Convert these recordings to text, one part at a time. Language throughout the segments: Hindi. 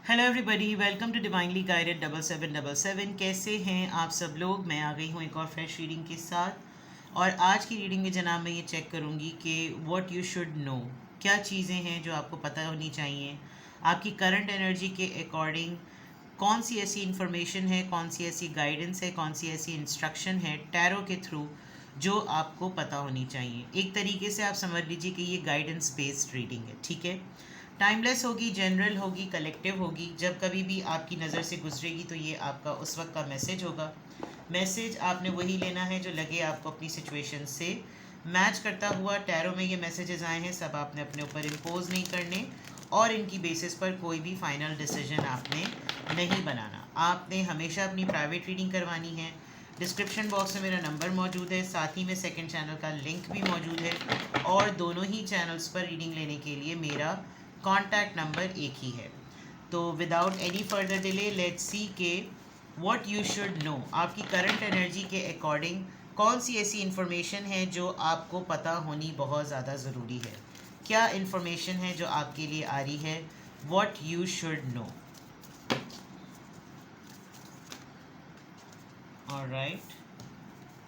Hello everybody, welcome to divinely guided 7777। कैसे हैं आप सब लोग। मैं आ गई हूँ एक और फ्रेश रीडिंग के साथ। और आज की रीडिंग में जनाब मैं ये चेक करूँगी कि व्हाट यू शुड नो, क्या चीज़ें हैं जो आपको पता होनी चाहिए आपकी करंट एनर्जी के अकॉर्डिंग। कौन सी ऐसी इंफॉर्मेशन है, कौन सी ऐसी गाइडेंस है, कौन सी ऐसी इंस्ट्रक्शन है टैरो के थ्रू जो आपको पता होनी चाहिए। एक तरीके से आप समझ लीजिए कि ये गाइडेंस बेस्ड रीडिंग है, ठीक है। टाइमलेस होगी, जनरल होगी, कलेक्टिव होगी। जब कभी भी आपकी नज़र से गुजरेगी तो ये आपका उस वक्त का मैसेज होगा। मैसेज आपने वही लेना है जो लगे आपको अपनी सिचुएशन से मैच करता हुआ। टैरो में ये मैसेजेस आए हैं, सब आपने अपने ऊपर इम्पोज नहीं करने और इनकी बेसिस पर कोई भी फाइनल डिसीजन आपने नहीं बनाना। आपने हमेशा अपनी प्राइवेट रीडिंग करवानी है। डिस्क्रिप्शन बॉक्स में मेरा नंबर मौजूद है, साथ ही में सेकंड चैनल का लिंक भी मौजूद है और दोनों ही चैनल्स पर रीडिंग लेने के लिए मेरा कॉन्टैक्ट नंबर एक ही है। तो without any further delay let's see के व्हाट यू शुड नो। आपकी करंट एनर्जी के अकॉर्डिंग कौन सी ऐसी इन्फॉर्मेशन है जो आपको पता होनी बहुत ज़्यादा ज़रूरी है। क्या इन्फॉर्मेशन है जो आपके लिए आ रही है, what you should know. Alright,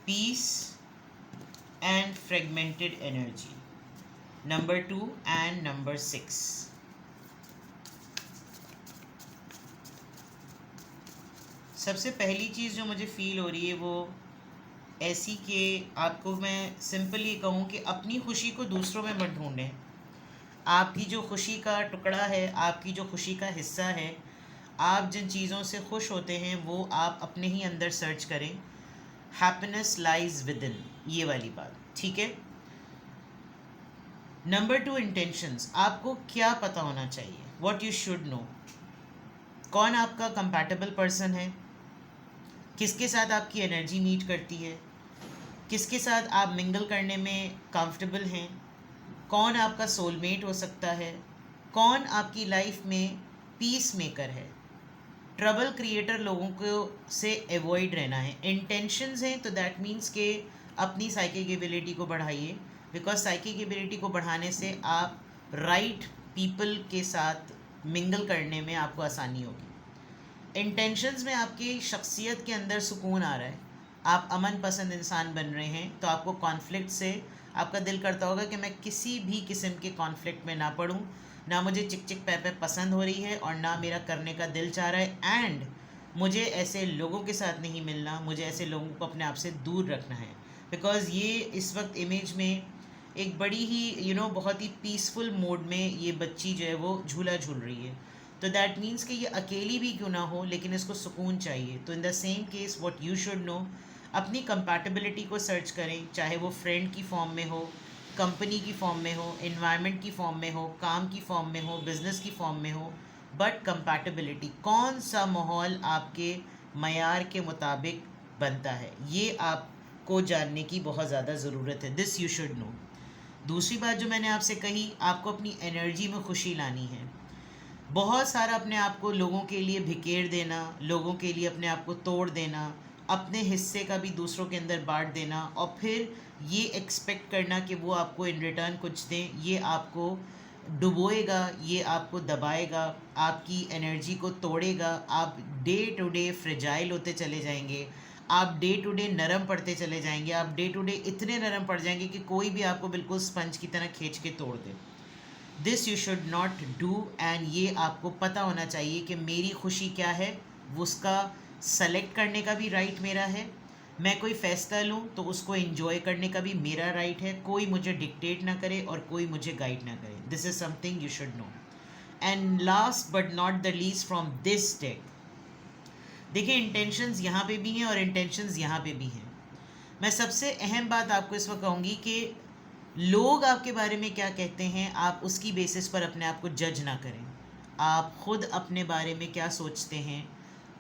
peace and fragmented energy, number 2 and number 6। सबसे पहली चीज़ जो मुझे फील हो रही है वो ऐसी कि आपको मैं सिंपल ये कहूँ कि अपनी खुशी को दूसरों में मत ढूंढें। आपकी जो खुशी का टुकड़ा है, आपकी जो खुशी का हिस्सा है, आप जिन चीज़ों से खुश होते हैं वो आप अपने ही अंदर सर्च करें। हैप्पीनेस लाइज विद इन, ये वाली बात, ठीक है। Number 2, intentions. आपको क्या पता होना चाहिए, व्हाट यू शुड नो। कौन आपका कंपैटिबल पर्सन है, किसके साथ आपकी एनर्जी मीट करती है, किसके साथ आप मिंगल करने में कंफर्टेबल हैं, कौन आपका सोलमेट हो सकता है, कौन आपकी लाइफ में पीस मेकर है। ट्रबल क्रिएटर लोगों को से अवॉइड रहना है। इंटेंशंस हैं तो दैट मीन्स के अपनी साइकिक एबिलिटी को बढ़ाइए, बिकॉज साइकिक एबिलिटी को बढ़ाने से आप राइट पीपल के साथ मिंगल करने में आपको आसानी होगी। इंटेंशंस में आपकी शख्सियत के अंदर सुकून आ रहा है, आप अमन पसंद इंसान बन रहे हैं, तो आपको कॉन्फ्लिक्ट से आपका दिल करता होगा कि मैं किसी भी किस्म के कॉन्फ्लिक्ट में ना पड़ूं। ना मुझे चिक चिक पै पसंद हो रही है और ना मेरा करने का दिल चाह रहा है। एंड मुझे ऐसे लोगों के साथ नहीं मिलना, मुझे ऐसे लोगों को अपने आप से दूर रखना है। बिकॉज़ ये इस वक्त इमेज में एक बड़ी ही बहुत ही पीसफुल मोड में ये बच्ची जो है वो झूला झूल रही है। तो दैट मीन्स कि ये अकेली भी क्यों ना हो लेकिन इसको सुकून चाहिए। तो in the same case what you should no, अपनी कंपैटिबिलिटी को सर्च करें, चाहे वो फ्रेंड की फॉर्म में हो, कंपनी की फॉर्म में हो, इन्वायरमेंट की फॉर्म में हो, काम की फॉर्म में हो, बिजनेस की फॉर्म में हो। बट कंपैटिबिलिटी, कौन सा माहौल आपके मयार के मुताबिक बनता है, ये आपको जानने की बहुत ज़्यादा ज़रूरत है। This you should no. दूसरी बात जो मैंने आपसे कही, आपको अपनी एनर्जी में खुशी लानी है। बहुत सारा अपने आप को लोगों के लिए भिकेर देना, लोगों के लिए अपने आप को तोड़ देना, अपने हिस्से का भी दूसरों के अंदर बांट देना और फिर ये एक्सपेक्ट करना कि वो आपको इन रिटर्न कुछ दें, ये आपको डुबोएगा, ये आपको दबाएगा, आपकी एनर्जी को तोड़ेगा। आप डे टू डे फ्रेजाइल होते चले जाएंगे, आप डे टू डे नरम पड़ते चले जाएंगे, आप डे टू डे इतने नरम पड़ जाएंगे कि कोई भी आपको बिल्कुल स्पंज की तरह खींच के तोड़ दे। This you should not do. And ये आपको पता होना चाहिए कि मेरी खुशी क्या है, उसका सेलेक्ट करने का भी राइट मेरा है। मैं कोई फ़ैसला लूँ तो उसको एंजॉय करने का भी मेरा राइट है। कोई मुझे डिक्टेट ना करे और कोई मुझे गाइड ना करे। This is something you should know. And last but not the least from this take, देखिए इंटेंशंस यहाँ पे भी हैं और इंटेंशंस यहाँ पे भी हैं। मैं सबसे अहम बात आपको इस वक्त कहूँगी कि लोग आपके बारे में क्या कहते हैं, आप उसकी बेसिस पर अपने आप को जज ना करें। आप ख़ुद अपने बारे में क्या सोचते हैं,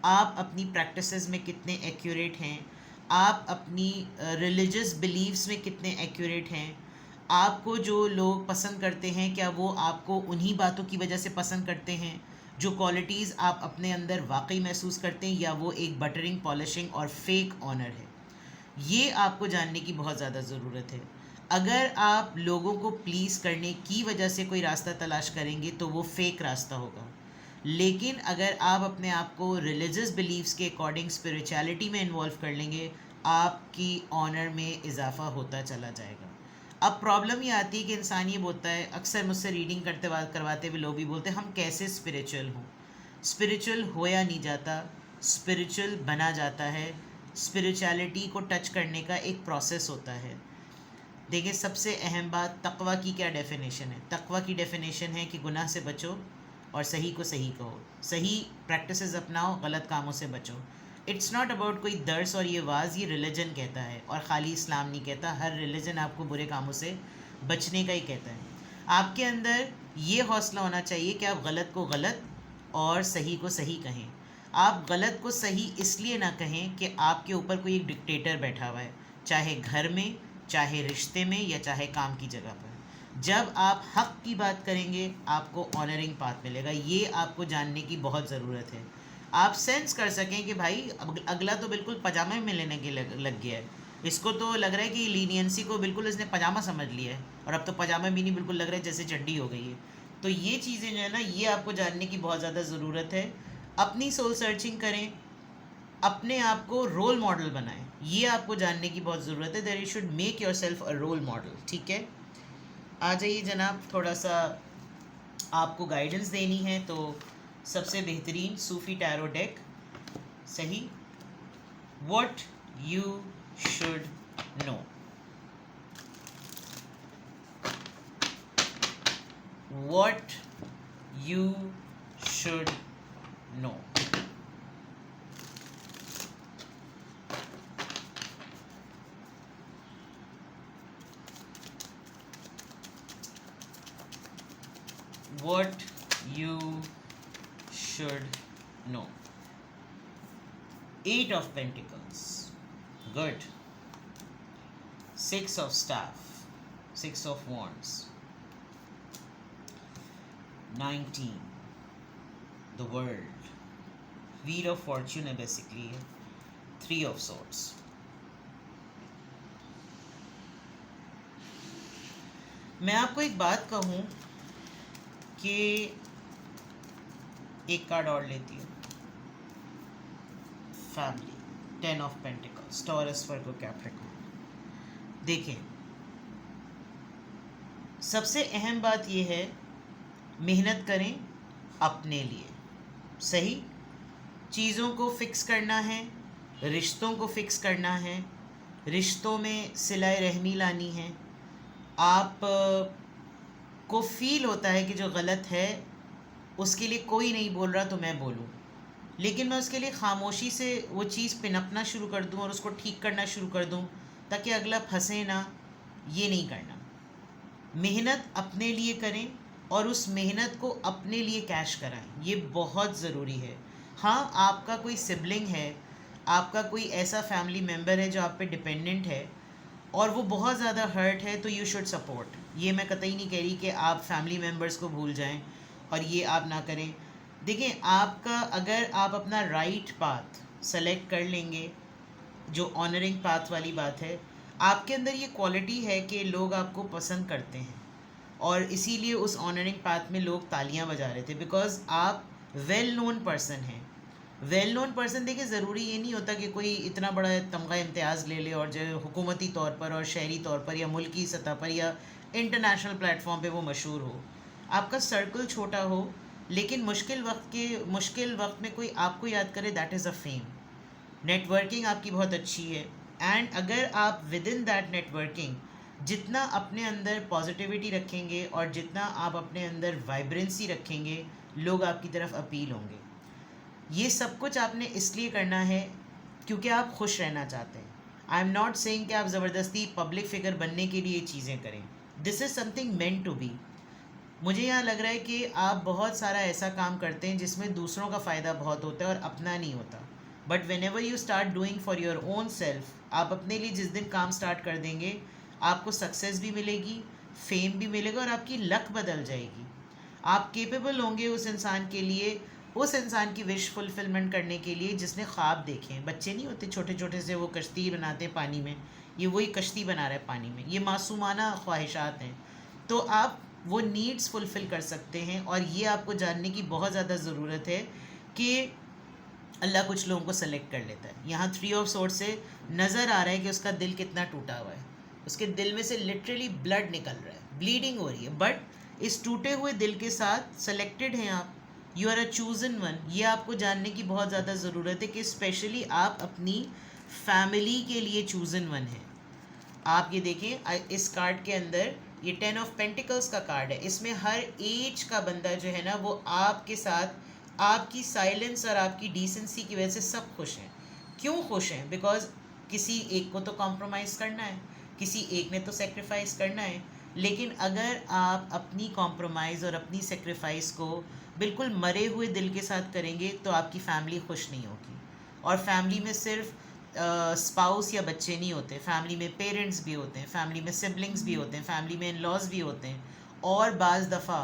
आप अपनी प्रैक्टिसेस में कितने एक्यूरेट हैं, आप अपनी रिलीजियस बिलीव्स में कितने एक्यूरेट हैं। आपको जो लोग पसंद करते हैं, क्या वो आपको उन्हीं बातों की वजह से पसंद करते हैं, जो क्वालिटीज़ आप अपने अंदर वाकई महसूस करते हैं, या वो एक बटरिंग, पॉलिशिंग और फेक ऑनर है। ये आपको जानने की बहुत ज़्यादा ज़रूरत है। अगर आप लोगों को प्लीज़ करने की वजह से कोई रास्ता तलाश करेंगे तो वो फेक रास्ता होगा। लेकिन अगर आप अपने आप को रिलीजियस बिलीव्स के अकॉर्डिंग स्पिरिचुअलिटी में इन्वॉल्व कर लेंगे, आपकी ऑनर में इजाफा होता चला जाएगा। अब प्रॉब्लम ये आती है कि इंसान ये बोलता है, अक्सर मुझसे रीडिंग करवाते हुए लोग भी बोलते हैं हम कैसे स्पिरिचुअल हों। स्पिरिचुअल होया नहीं जाता, स्पिरिचुअल बना जाता है। स्पिरिचुअलिटी को टच करने का एक प्रोसेस होता है। देखिए, सबसे अहम बात, तकवा की क्या डेफिनेशन है? तकवा की डेफिनेशन है कि गुनाह से बचो और सही को सही कहो, सही प्रैक्टिसेस अपनाओ, गलत कामों से बचो। इट्स नॉट अबाउट कोई दर्स और ये वाज, ये रिलीजन कहता है और ख़ाली इस्लाम नहीं कहता। हर रिलीजन आपको बुरे कामों से बचने का ही कहता है। आपके अंदर ये हौसला होना चाहिए कि आप गलत को गलत और सही को सही कहें। आप गलत को सही इसलिए ना कहें कि आपके ऊपर कोई एक डिक्टेटर बैठा हुआ है, चाहे घर में, चाहे रिश्ते में, या चाहे काम की जगह पर। जब आप हक़ की बात करेंगे आपको ऑनरिंग पाथ मिलेगा। ये आपको जानने की बहुत ज़रूरत है। आप सेंस कर सकें कि भाई अगला तो बिल्कुल पजामे में लेने के लग गया है, इसको तो लग रहा है कि लीनियंसी को बिल्कुल इसने पजामा समझ लिया है और अब तो पजामा भी नहीं, बिल्कुल लग रहा है जैसे चड्डी हो गई है। तो ये चीज़ें जो है ना, ये आपको जानने की बहुत ज़्यादा ज़रूरत है। अपनी सोल सर्चिंग करें, अपने आप को रोल मॉडल बनाएं, ये आपको जानने की बहुत ज़रूरत है। That you should make your self a role model. ठीक है, आ जाइए जनाब, थोड़ा सा आपको गाइडेंस देनी है तो सबसे बेहतरीन सूफ़ी टैरो डेक, सही, what you should no. What you should no. What you should know. 8 of Pentacles. Good. 6 of Staff. 6 of Wands. 19. The World. Wheel of Fortune है basically. 3 of Swords. मैं आपको एक बात कहूँ कि एक कार्ड और लेती हूँ, family, 10 of pentacles, taurus, Virgo, Capricorn. देखें, सबसे अहम बात यह है, मेहनत करें अपने लिए, सही, चीज़ों को फिक्स करना है, रिश्तों को फिक्स करना है, रिश्तों में सिलाए रहमी लानी है। आप को फील होता है कि जो गलत है उसके लिए कोई नहीं बोल रहा तो मैं बोलूं, लेकिन मैं उसके लिए खामोशी से वो चीज़ पिनपना शुरू कर दूं और उसको ठीक करना शुरू कर दूं ताकि अगला फंसे ना। ये नहीं करना। मेहनत अपने लिए करें और उस मेहनत को अपने लिए कैश कराएं, ये बहुत ज़रूरी है। हाँ, आपका कोई सिबलिंग है, आपका कोई ऐसा फैमिली मेम्बर है जो आप पे डिपेंडेंट है और वो बहुत ज़्यादा हर्ट है, तो यू शुड सपोर्ट। ये मैं कतई नहीं कह रही कि आप फैमिली मेम्बर्स को भूल जाएं और ये आप ना करें। देखिए, आपका अगर आप अपना राइट पाथ सेलेक्ट कर लेंगे, जो ऑनरिंग पाथ वाली बात है, आपके अंदर ये क्वालिटी है कि लोग आपको पसंद करते हैं और इसीलिए उस ऑनरिंग पाथ में लोग तालियां बजा रहे थे, बिकॉज आप वेल नोन पर्सन हैं। वेल नोन पर्सन, देखिए, ज़रूरी ये नहीं होता कि कोई इतना बड़ा तमगा इम्तियाज़ ले ले और जो हुकूमती तौर पर और शहरी तौर पर या मुल्की सतह पर या इंटरनेशनल प्लेटफॉर्म पे वो मशहूर हो। आपका सर्कल छोटा हो लेकिन मुश्किल वक्त में कोई आपको याद करे, that is a fame. Networking आपकी बहुत अच्छी है एंड अगर आप विद इन दैट नेटवर्किंग जितना अपने अंदर पॉजिटिविटी रखेंगे और जितना आप अपने अंदर वाइब्रेंसी रखेंगे, लोग आपकी तरफ अपील होंगे। ये सब कुछ आपने इसलिए करना है क्योंकि आप खुश रहना चाहते हैं। आई एम नॉट सेइंग कि आप ज़बरदस्ती पब्लिक फिगर बनने के लिए चीज़ें करें। This is something meant to be. मुझे यहाँ लग रहा है कि आप बहुत सारा ऐसा काम करते हैं जिसमें दूसरों का फ़ायदा बहुत होता है और अपना नहीं होता। But when ever you start doing for your own self, आप अपने लिए जिस दिन काम स्टार्ट कर देंगे, आपको सक्सेस भी मिलेगी, फेम भी मिलेगा और आपकी लक बदल जाएगी। आप केपेबल होंगे उस इंसान के लिए, उस इंसान की विश फुलफिलमेंट करने के लिए जिसने ख्वाब देखे हैं। बच्चे नहीं होते छोटे छोटे से, वो कश्ती बनाते हैं पानी में, ये वही कश्ती बना रहा है पानी में। ये मासूमाना ख्वाहिशात हैं। तो आप वो नीड्स फुलफ़िल कर सकते हैं। और ये आपको जानने की बहुत ज़्यादा ज़रूरत है कि अल्लाह कुछ लोगों को सेलेक्ट कर लेता है। यहाँ 3 ऑफ सोर्स से नज़र आ रहा है कि उसका दिल कितना टूटा हुआ है, उसके दिल में से लिटरली ब्लड निकल रहा है, ब्लीडिंग हो रही है, बट इस टूटे हुए दिल के साथ सेलेक्टेड हैं आप, you are a chosen one. ये आपको जानने की बहुत ज़्यादा ज़रूरत है कि स्पेशली आप अपनी फैमिली के लिए चूजन वन है। आप ये देखिए इस कार्ड के अंदर ये 10 ऑफ पेंटिकल्स का कार्ड है, इसमें हर एज का बंदा जो है ना वो आपके साथ आपकी साइलेंस और आपकी डिसेंसी की वजह से सब खुश हैं। क्यों खुश हैं? बिकॉज किसी एक को तो कॉम्प्रोमाइज़ करना है, किसी एक ने तो सेक्रीफाइस करना है। लेकिन अगर आप अपनी कॉम्प्रोमाइज़ और अपनी सेक्रीफाइस को बिल्कुल मरे हुए दिल के साथ करेंगे तो आपकी फैमिली खुश नहीं होगी। और फैमिली में सिर्फ स्पाउस या बच्चे नहीं होते, फैमिली में पेरेंट्स भी होते हैं, फैमिली में सिबलिंग्स भी होते हैं, फैमिली में इन लॉज भी होते हैं, और बाज़ दफ़ा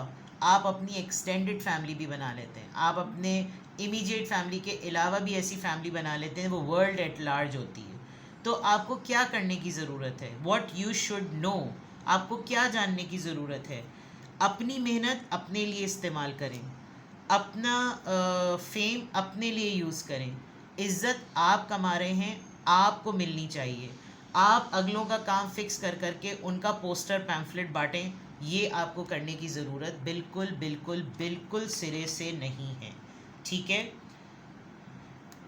आप अपनी एक्सटेंडेड फैमिली भी बना लेते हैं। आप अपने इमीडिएट फैमिली के अलावा भी ऐसी फैमिली बना लेते हैं, वो वर्ल्ड एट लार्ज होती है। तो आपको क्या करने की ज़रूरत है? वॉट यू शुड नो, आपको क्या जानने की ज़रूरत है? अपनी मेहनत अपने लिए इस्तेमाल करें, अपना फेम अपने लिए यूज़ करें। इज़्ज़त आप कमा रहे हैं, आपको मिलनी चाहिए। आप अगलों का काम फिक्स कर करके उनका पोस्टर पैम्फलेट बांटें, ये आपको करने की ज़रूरत बिल्कुल बिल्कुल बिल्कुल सिरे से नहीं है। ठीक है?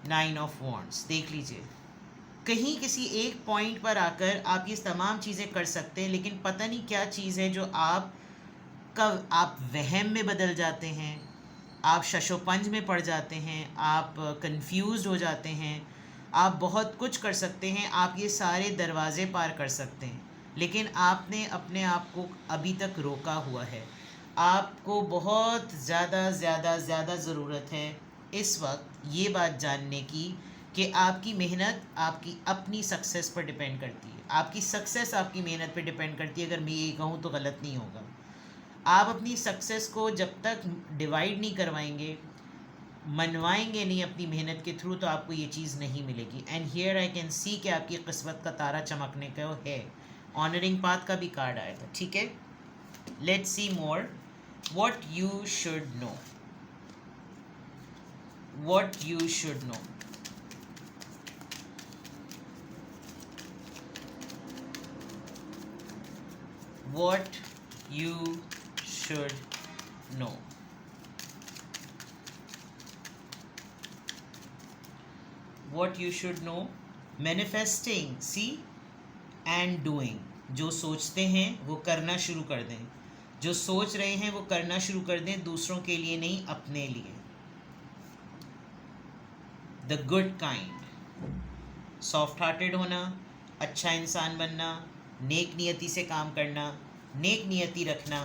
9 ऑफ वॉन्ड्स देख लीजिए, कहीं किसी एक पॉइंट पर आकर आप ये तमाम चीज़ें कर सकते हैं, लेकिन पता नहीं क्या चीज़ है जो आप वहम में बदल जाते हैं, आप शशोपंज में पड़ जाते हैं, आप कंफ्यूज्ड हो जाते हैं। आप बहुत कुछ कर सकते हैं, आप ये सारे दरवाज़े पार कर सकते हैं, लेकिन आपने अपने आप को अभी तक रोका हुआ है। आपको बहुत ज़्यादा ज़्यादा ज़्यादा ज़रूरत है इस वक्त ये बात जानने की कि आपकी मेहनत आपकी अपनी सक्सेस पर डिपेंड करती है। आपकी सक्सेस आपकी मेहनत पर डिपेंड करती है, अगर मैं ये कहूँ तो गलत नहीं होगा। आप अपनी सक्सेस को जब तक डिवाइड नहीं करवाएंगे, मनवाएंगे नहीं अपनी मेहनत के थ्रू, तो आपको ये चीज़ नहीं मिलेगी। And here I can see कि आपकी किस्मत का तारा चमकने का है। ऑनरिंग पाथ का भी कार्ड आया था। ठीक है, let's see more what you should no, what you should no. What you should know. What you should know. Manifesting, see, and doing. जो सोचते हैं वो करना शुरू कर दें, जो सोच रहे हैं वो करना शुरू कर दें, दूसरों के लिए नहीं, अपने लिए। The good kind, soft hearted होना, अच्छा इंसान बनना, नेक नियति से काम करना, नेक नियति रखना,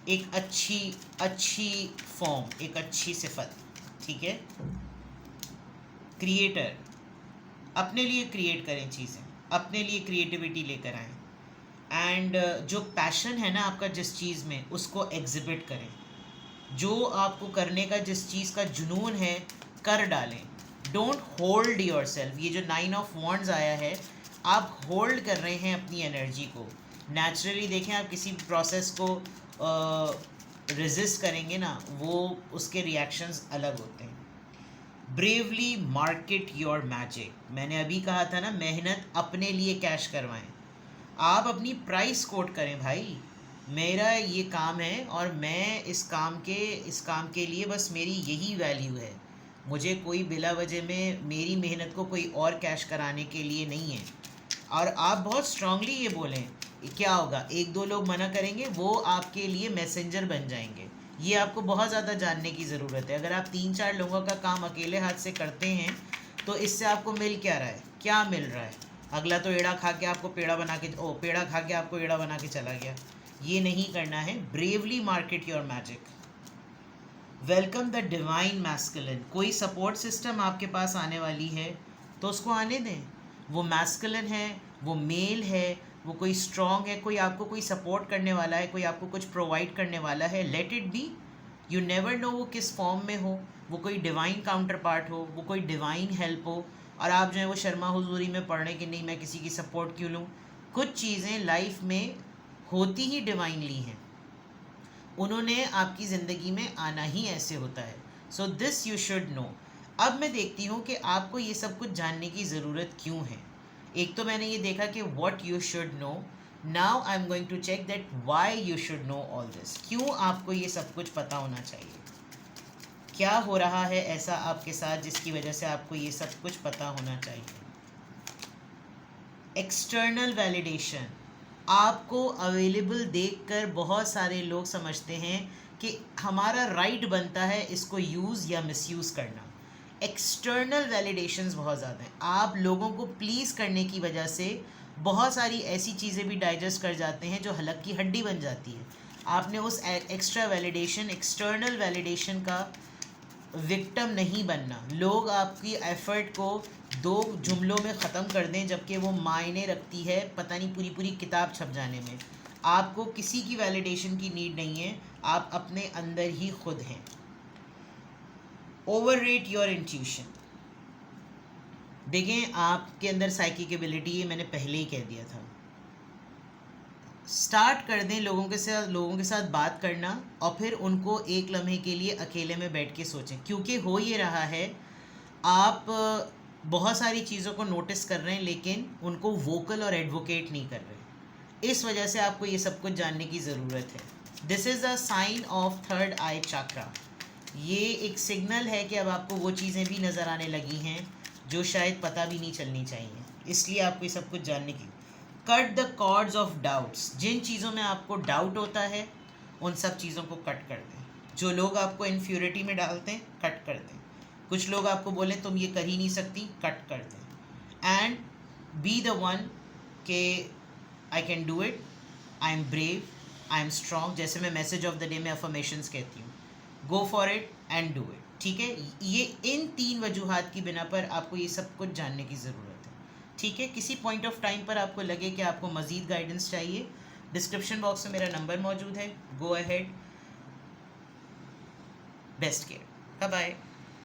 एक अच्छी फॉर्म, एक अच्छी सिफत। ठीक है? क्रिएटर, अपने लिए क्रिएट करें चीज़ें, अपने लिए क्रिएटिविटी लेकर आएँ। एंड जो पैशन है ना आपका जिस चीज़ में, उसको एग्जिबिट करें। जो आपको करने का जिस चीज़ का जुनून है, कर डालें। Don't hold your self. ये जो 9 ऑफ वॉन्ड्स आया है, आप होल्ड कर रहे हैं अपनी एनर्जी को। नेचुरली देखें, आप किसी प्रोसेस को रेजिस्ट करेंगे ना, वो उसके रिएक्शंस अलग होते हैं। Bravely market your magic. मैंने अभी कहा था ना, मेहनत अपने लिए कैश करवाएं। आप अपनी प्राइस कोट करें, भाई मेरा ये काम है और मैं इस काम के लिए बस मेरी यही वैल्यू है। मुझे कोई बिला वजह में मेरी मेहनत को कोई और कैश कराने के लिए नहीं है। और आप बहुत स्ट्रांगली ये बोलें, क्या होगा, एक दो लोग मना करेंगे, वो आपके लिए मैसेंजर बन जाएंगे। ये आपको बहुत ज़्यादा जानने की ज़रूरत है। अगर आप 3-4 लोगों का काम अकेले हाथ से करते हैं तो इससे आपको मिल क्या रहा है, क्या मिल रहा है? अगला तो पेड़ा खा के आपको पेड़ा बना के चला गया। ये नहीं करना है। Bravely market your magic. Welcome the divine masculine. कोई सपोर्ट सिस्टम आपके पास आने वाली है तो उसको आने दें। वो मैस्कुलिन है, वो मेल है, वो कोई स्ट्रॉन्ग है, कोई आपको कोई सपोर्ट करने वाला है, कोई आपको कुछ प्रोवाइड करने वाला है। Let it be. You never know वो किस फॉर्म में हो, वो कोई डिवाइन काउंटर पार्ट हो, वो कोई डिवाइन हेल्प हो, और आप जो है वो शर्मा हुजूरी में पढ़ रहे कि नहीं मैं किसी की सपोर्ट क्यों लूँ। कुछ चीज़ें लाइफ में होती ही डिवाइनली हैं। उन्होंने आपकी ज़िंदगी में आना ही ऐसे होता है. So this you should no. अब मैं देखती हूँ कि आपको ये सब कुछ जानने की ज़रूरत क्यों है. एक तो मैंने ये देखा कि what you should know. Now I am going to check that why you should know all this. क्यों आपको ये सब कुछ पता होना चाहिए. क्या हो रहा है ऐसा आपके साथ जिसकी वजह से आपको ये सब कुछ पता होना चाहिए. External validation. आपको अवेलेबल देखकर बहुत सारे लोग समझते हैं कि हमारा राइट बनता है इसको यूज़ या मिसयूज़ करना. एक्सटर्नल वैलिडेशंस बहुत ज़्यादा हैं. आप लोगों को प्लीज़ करने की वजह से बहुत सारी ऐसी चीज़ें भी डाइजेस्ट कर जाते हैं जो हलक की हड्डी बन जाती है. आपने उस एक्स्ट्रा वैलिडेशन, एक्सटर्नल वैलिडेशन का विक्टिम नहीं बनना. लोग आपकी एफ़र्ट को 2 जुमलों में ख़त्म कर दें जबकि वो मायने रखती है पता नहीं पूरी पूरी किताब छप जाने में. आपको किसी की वैलिडेशन की नीड नहीं है. आप अपने अंदर ही खुद हैं. Overrate your intuition. देखें, आपके अंदर साइकिक एबिलिटी है, मैंने पहले ही कह दिया था. स्टार्ट कर दें लोगों के साथ बात करना और फिर उनको एक लम्हे के लिए अकेले में बैठ के सोचें. क्योंकि हो ये रहा है, आप बहुत सारी चीज़ों को नोटिस कर रहे हैं लेकिन उनको वोकल और एडवोकेट नहीं कर रहे. इस वजह से आपको ये सब कुछ जानने की ज़रूरत है. This is a sign of third eye chakra. ये एक सिग्नल है कि अब आपको वो चीज़ें भी नज़र आने लगी हैं जो शायद पता भी नहीं चलनी चाहिए. इसलिए आपको ये सब कुछ जानने की. Cut the cords of doubts. जिन चीज़ों में आपको डाउट होता है उन सब चीज़ों को कट कर दें. जो लोग आपको इन्फ्यूरिटी में डालते हैं, कट कर दें. कुछ लोग आपको बोलें तुम ये कर ही नहीं सकती, कट कर दें. एंड बी द वन के I can do it, I am brave, I am strong. जैसे मैं मैसेज ऑफ द डे में अफर्मेशंस कहती हूँ, go for it and do it. ठीक है, ये इन 3 वजूहात की बिना पर आपको ये सब कुछ जानने की ज़रूरत है. ठीक है, किसी पॉइंट ऑफ टाइम पर आपको लगे कि आपको मज़ीद गाइडेंस चाहिए, डिस्क्रिप्शन बॉक्स में मेरा नंबर मौजूद है. Go ahead. Best care. Bye bye.